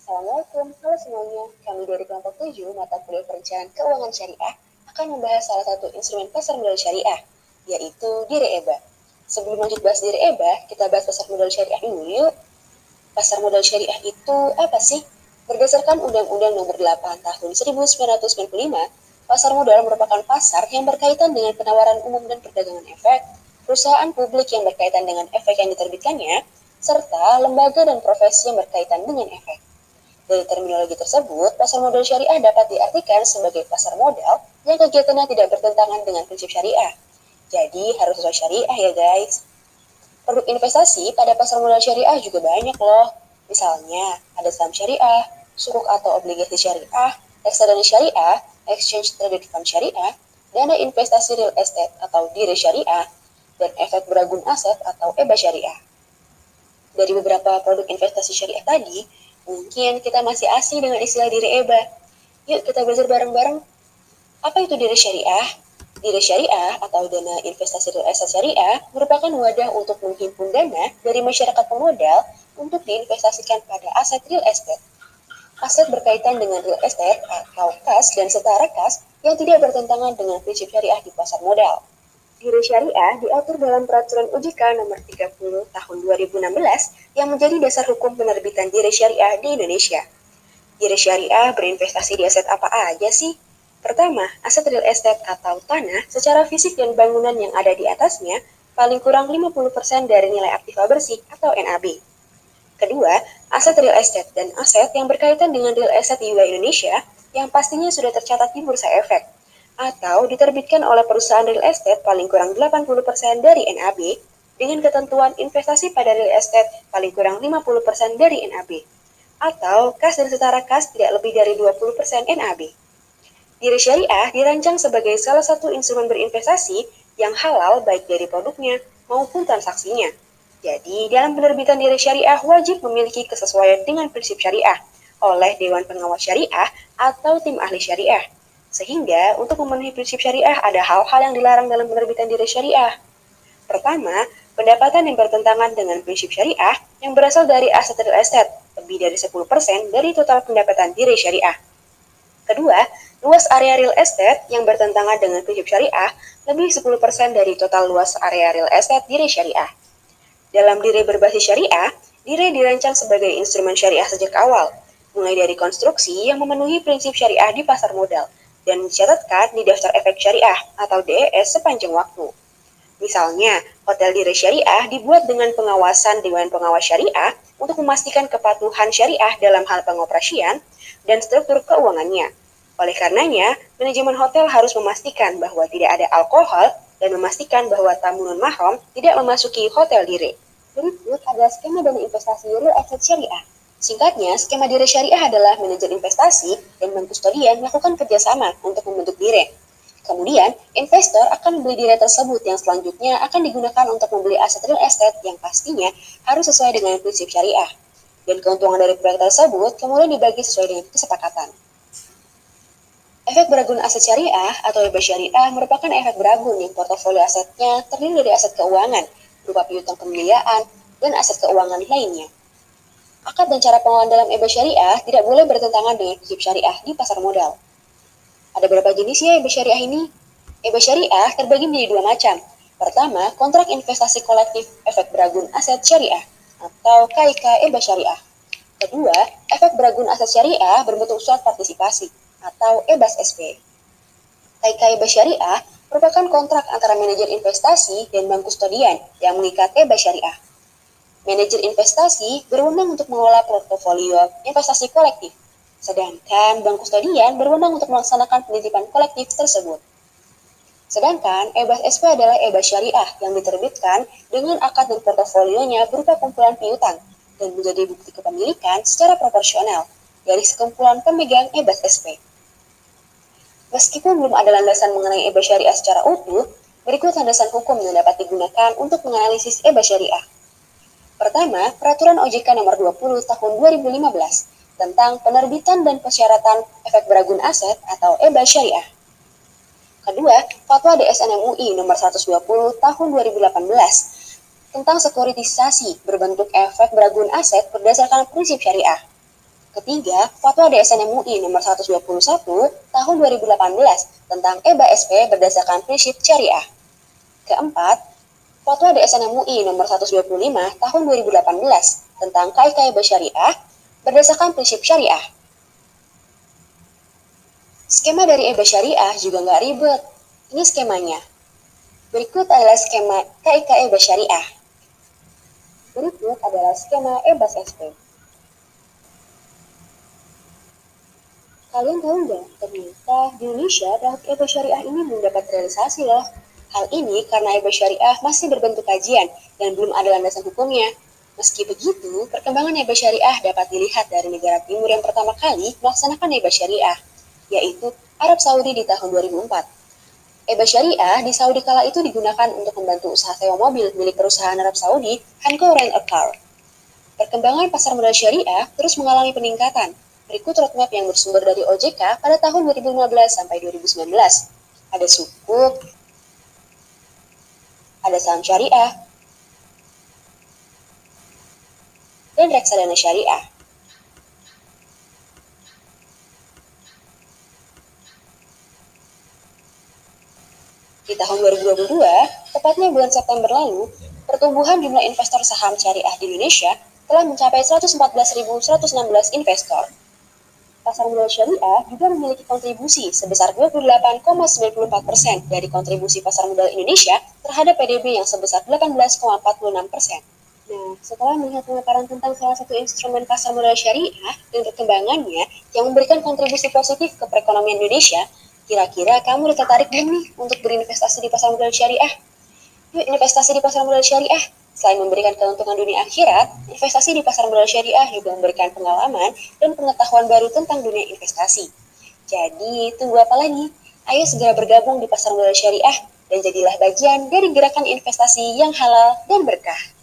Assalamualaikum, halo semuanya. Kami dari kelompok 7 mata kuliah perencanaan keuangan syariah akan membahas salah satu instrumen pasar modal syariah, yaitu Dire EBA. Sebelum lanjut bahas Dire EBA, kita bahas pasar modal syariah dulu yuk. Pasar modal syariah itu apa sih? Berdasarkan Undang-Undang Nomor 8 Tahun 1995, pasar modal merupakan pasar yang berkaitan dengan penawaran umum dan perdagangan efek, perusahaan publik yang berkaitan dengan efek yang diterbitkannya, serta lembaga dan profesi yang berkaitan dengan efek. Dari terminologi tersebut, pasar modal syariah dapat diartikan sebagai pasar modal yang kegiatannya tidak bertentangan dengan prinsip syariah. Jadi harus sesuai syariah ya guys. Produk investasi pada pasar modal syariah juga banyak loh. Misalnya, ada saham syariah, sukuk atau obligasi syariah, reksadana syariah, exchange traded fund syariah, dana investasi real estate atau dire syariah, dan efek beragun aset atau EBA syariah. Dari beberapa produk investasi syariah tadi, mungkin kita masih asing dengan istilah dire EBA. Yuk kita belajar bareng-bareng. Apa itu dire syariah? Dire syariah atau dana investasi real estate syariah merupakan wadah untuk menghimpun dana dari masyarakat pemodal untuk diinvestasikan pada aset real estate. Aset berkaitan dengan real estate atau kas dan setara kas yang tidak bertentangan dengan prinsip syariah di pasar modal. Dire syariah diatur dalam Peraturan OJK Nomor 30 Tahun 2016 yang menjadi dasar hukum penerbitan dire syariah di Indonesia. Dire syariah berinvestasi di aset apa aja sih? Pertama, aset real estate atau tanah secara fisik dan bangunan yang ada di atasnya paling kurang 50% dari nilai aktiva bersih atau NAB. Kedua, aset real estate dan aset yang berkaitan dengan real estate di wilayah Indonesia yang pastinya sudah tercatat di Bursa Efek atau diterbitkan oleh perusahaan real estate paling kurang 80% dari NAB dengan ketentuan investasi pada real estate paling kurang 50% dari NAB atau kas dan setara kas tidak lebih dari 20% NAB. Dire syariah dirancang sebagai salah satu instrumen berinvestasi yang halal baik dari produknya maupun transaksinya. Jadi, dalam penerbitan dire syariah wajib memiliki kesesuaian dengan prinsip syariah oleh Dewan Pengawas Syariah atau tim ahli syariah. Sehingga, untuk memenuhi prinsip syariah ada hal-hal yang dilarang dalam penerbitan dire syariah. Pertama, pendapatan yang bertentangan dengan prinsip syariah yang berasal dari aset real estate lebih dari 10% dari total pendapatan dire syariah. Kedua, luas area real estate yang bertentangan dengan prinsip syariah lebih 10% dari total luas area real estate dire syariah. Dalam dire berbasis syariah, dire dirancang sebagai instrumen syariah sejak awal, mulai dari konstruksi yang memenuhi prinsip syariah di pasar modal, dan dicatatkan di daftar efek syariah atau DES sepanjang waktu. Misalnya, hotel dire syariah dibuat dengan pengawasan Dewan Pengawas Syariah untuk memastikan kepatuhan syariah dalam hal pengoperasian dan struktur keuangannya. Oleh karenanya, manajemen hotel harus memastikan bahwa tidak ada alkohol dan memastikan bahwa tamu non-mahram tidak memasuki hotel dire. Berikut ada skema dana investasi real estate syariah. Singkatnya, skema dire syariah adalah manajer investasi dan bank kustodian melakukan kerjasama untuk membentuk dire. Kemudian, investor akan membeli dire tersebut yang selanjutnya akan digunakan untuk membeli aset real estate yang pastinya harus sesuai dengan prinsip syariah. Dan keuntungan dari proyek tersebut kemudian dibagi sesuai dengan kesepakatan. Efek beragun aset syariah atau EBA syariah merupakan efek beragun yang portofolio asetnya terdiri dari aset keuangan, berupa piutang pembiayaan, dan aset keuangan lainnya. Akad dan cara pengelolaan dalam EBA syariah tidak boleh bertentangan dengan prinsip syariah di pasar modal. Ada berapa jenis ya EBA syariah ini? EBA syariah terbagi menjadi dua macam. Pertama, kontrak investasi kolektif efek beragun aset syariah atau KIK EBA syariah. Kedua, efek beragun aset syariah berbentuk surat partisipasi atau EBAS SP. KIK EBA syariah merupakan kontrak antara manajer investasi dan bank kustodian yang mengikat EBA syariah. Manajer investasi berwenang untuk mengelola portofolio investasi kolektif, sedangkan bank kustodian berwenang untuk melaksanakan penitipan kolektif tersebut. Sedangkan EBAS SP adalah EBAS syariah yang diterbitkan dengan akad dan portofolionya berupa kumpulan piutang dan menjadi bukti kepemilikan secara proporsional dari sekumpulan pemegang EBAS SP. Meskipun belum ada landasan mengenai EBA syariah secara utuh, berikut landasan hukum yang dapat digunakan untuk menganalisis EBA syariah. Pertama, Peraturan OJK Nomor 20 Tahun 2015 tentang penerbitan dan persyaratan efek beragun aset atau EBA syariah. Kedua, Fatwa DSN MUI Nomor 120 Tahun 2018 tentang sekuritisasi berbentuk efek beragun aset berdasarkan prinsip syariah. Ketiga, Fatwa DSN MUI nomor 121 tahun 2018 tentang EBA SP berdasarkan prinsip syariah. Keempat, Fatwa DSN MUI nomor 125 tahun 2018 tentang KIK EBA Syariah berdasarkan prinsip syariah. Skema dari EBA Syariah juga nggak ribet. Ini skemanya. Berikut adalah skema KIK EBA Syariah. Berikut adalah skema EBAS SP. Kalian tahu nggak, ternyata di Indonesia draft EBA Syariah ini belum dapat realisasi loh. Hal ini karena EBA Syariah masih berbentuk kajian dan belum ada landasan hukumnya. Meski begitu, perkembangan EBA Syariah dapat dilihat dari negara timur yang pertama kali melaksanakan EBA Syariah, yaitu Arab Saudi di tahun 2004. EBA Syariah di Saudi kala itu digunakan untuk membantu usaha sewa mobil milik perusahaan Arab Saudi, Hanko Rent a Car. Perkembangan pasar modal syariah terus mengalami peningkatan. Berikut roadmap yang bersumber dari OJK pada tahun 2015 sampai 2019. Ada sukuk, ada saham syariah, dan reksadana syariah. Di tahun 2022, tepatnya bulan September lalu, pertumbuhan jumlah investor saham syariah di Indonesia telah mencapai 114.116 investor. Pasar modal syariah juga memiliki kontribusi sebesar 28,94% dari kontribusi pasar modal Indonesia terhadap PDB yang sebesar 18,46%. Nah, setelah melihat pemaparan tentang salah satu instrumen pasar modal syariah dan perkembangannya yang memberikan kontribusi positif ke perekonomian Indonesia, kira-kira kamu udah tertarik belum nih untuk berinvestasi di pasar modal syariah? Yuk investasi di pasar modal syariah. Selain memberikan keuntungan dunia akhirat, investasi di pasar modal syariah juga memberikan pengalaman dan pengetahuan baru tentang dunia investasi. Jadi, tunggu apa lagi? Ayo segera bergabung di pasar modal syariah dan jadilah bagian dari gerakan investasi yang halal dan berkah.